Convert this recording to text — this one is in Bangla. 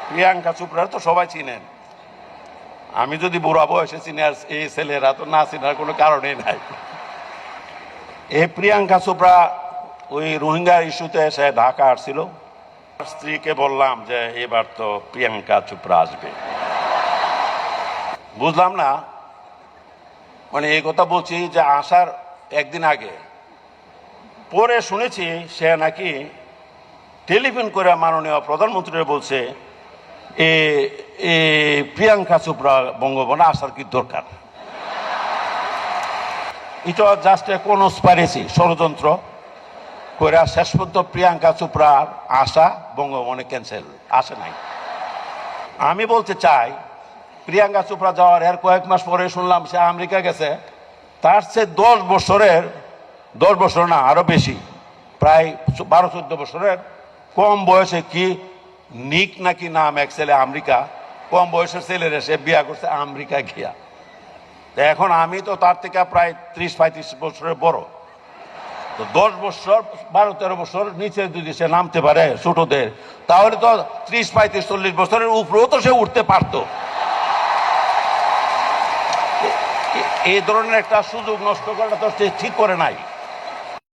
প্রিয়াঙ্কা চোপড়ার তো সবাই চিনেন, আমি যদি বুড়া বয়সে চিনি আর এই ছেলেরা তো না চিনার কোনো কারণেই নাই। এই প্রিয়াঙ্কা চোপড়া ওই রোহিঙ্গা ইস্যুতে এসে ঢাকা আসছিল, স্ত্রীকে বললাম যে এবার তো প্রিয়াঙ্কা চোপড়া আসবে। বুঝলাম না, মানে এই কথা বলছি যে আসার একদিন আগে, পরে শুনেছি সে নাকি টেলিফোন করে মাননীয় প্রধানমন্ত্রীরা বলছে প্রিয়াঙ্কা চোপড়া বঙ্গভবনে আসার কি দরকার। এটা জাস্ট কনস্পাইরেসি, ষড়যন্ত্র করে শেষ পর্যন্ত প্রিয়াঙ্কা চোপড়ার আসা বঙ্গভবনে ক্যান্সেল, আসে নাই। আমি বলতে চাই, প্রিয়াঙ্কা চোপড়া যাওয়ার এর কয়েক মাস পরে শুনলাম সে আমেরিকা গেছে। তার চেয়ে 10 বছর না আরো বেশি, প্রায় 12-14 বছরের কম বয়সে কি নিক নাকি নাম এক ছেলে, আমেরিকা কম বয়সের ছেলের সে বিয়ে করছে আমেরিকা গিয়া। এখন আমি তো তার থেকে প্রায় 30-35 বছরের বড়, তো 10 বছর 12-13 বছর নিচে যদি সে নামতে পারে ছোটদের, তাহলে তো 30-35-40 বছরের উপরেও তো সে উঠতে পারত। এই ধরনের একটা সুযোগ নষ্ট করাটা তো ঠিক করে নাই।